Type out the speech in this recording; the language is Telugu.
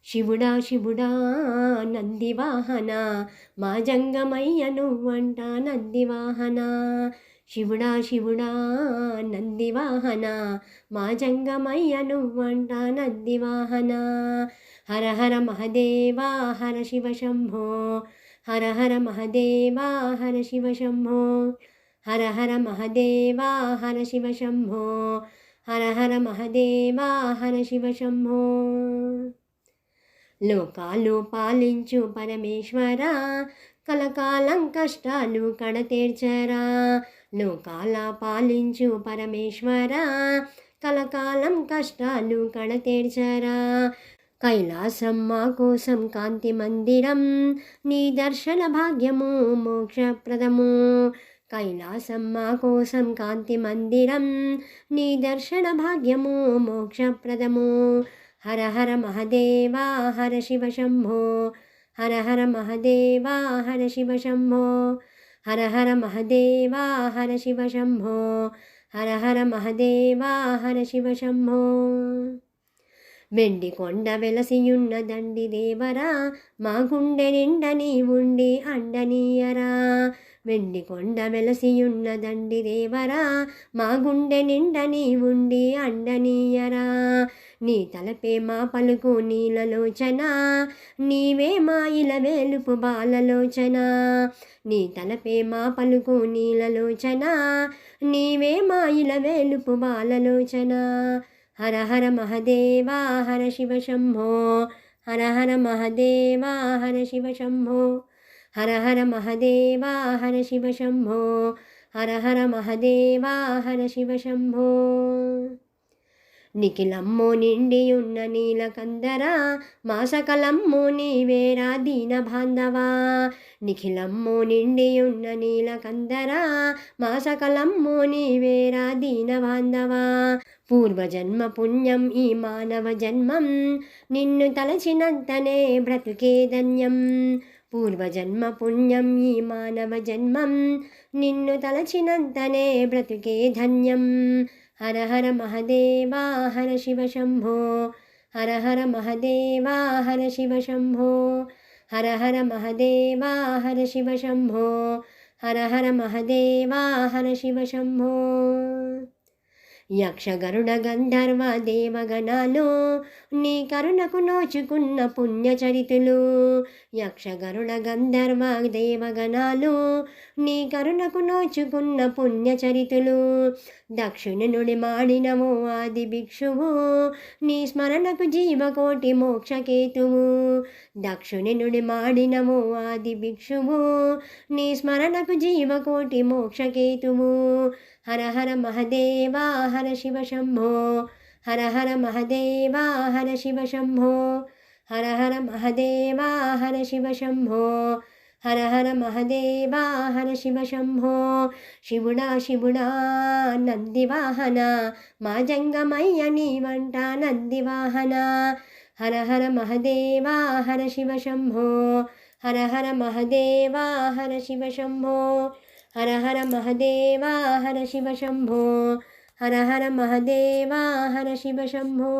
శివుడా శివుడా నందివాహన మా జంగమయ్య నువ్వంట నందివాహన. శివుడా శివుడా నందివాహన మా జంగమయ్య నువ్వంట నందివాహన. హర హర మహదేవా హర శివ శంభో, హర హర మహదేవా హర శివ శంభో, హర హర మహదేవా హర శివ శంభో, హర హర మహదేవా హర శివ శంభో. లోకాలు పాలించు పరమేశ్వర కలకాలం కష్టాలు కడతీర్చరా. లోకాల పాలించు పరమేశ్వర కలకాలం కష్టాలు కడతీర్చరా. కైలాసం మా కోసం కాంతి మందిరం, నీ దర్శన భాగ్యము మోక్షప్రదము. కైలాసం మా కోసం కాంతి మందిరం, నీ దర్శన భాగ్యము మోక్షప్రదము. హర హర మహదేవా హర శివ శంభో, హర హర మహదేవా హర శివ శంభో, హర హర మహదేవా హర శివ శంభో, హర హర మహదేవా హర శివ శంభో. వెండి కొండ వెలసియున్న దండి దేవరా మా గుండె నిండ నీ ఉండి అండనీయరా. వెండి కొండ వెలసియున్న దండి దేవరా మా గుండె నిండ నీ ఉండి అండనీయరా. నీ తలపే మా పలుకు నీలలోచన, నీవే మా ఇల వేలుపు బాలలోచన. నీ తలపే మా పలుకు నీలలోచన, నీవే మా ఇల వేలుపు బాలలోచన. హర హర మహదేవా హర శివ శంభో, హర హర మహదేవా హర శివ శంభో, హర హర మహదేవా హర శివ శంభో, హర హర మహదేవా హర శివ శంభో. నిఖిలమ్మో నిండియున్న నీలకందరా మా సకలమ్మో నీవేరా దీన బాంధవా. నిఖిలమ్మో నిండియున్న నీలకందరా మా సకలమ్మో నీవేరా దీన బాంధవా. పూర్వజన్మ పుణ్యం ఈ మానవ జన్మం, నిన్ను తలచినంతనే బ్రతుకే ధన్యం. పూర్వజన్మ పుణ్యం ఈ మానవ జన్మం, నిన్ను తలచినంతనే బ్రతుకే ధన్యం. హర హర మహదేవా హర శివ శంభో, హర హర మహదేవా హర శివ శంభో, హర హర మహదేవా హర శివ శంభో, హర హర మహదేవా హర శివ శంభో. యక్ష గరుడ గంధర్వ దేవగణాలు నీ కరుణకు నోచుకున్న పుణ్యచరితులు. యక్ష గరుడ గంధర్వ దేవగణాలు నీ కరుణకు నోచుకున్న పుణ్యచరితులు. దక్షిణ నుడి మాడినవు ఆది భిక్షువు, నీ స్మరణకు జీవకోటి మోక్షకేతువు. దక్షిణ నుడి మాడినవు ఆది భిక్షువు, నీ స్మరణకు జీవకోటి మోక్షకేతువు. హర హర మహదేవా హర శివ శంభో, హర హర మహదేవా హర శివ శంభో, హర హర మహదేవా హర శివ శంభో, హర హర మహదేవా హర శివ శంభో. శివుడా శివుడా నందివాహన మా జంగమయ్య నీవంట నందివాహన. హర హర మహదేవా హర శివ శంభో, హర హర మహదేవా హర శివ శంభో, హర హర మహదేవా హర శివ శంభో, హర హర మహదేవా హర శివ శంభో.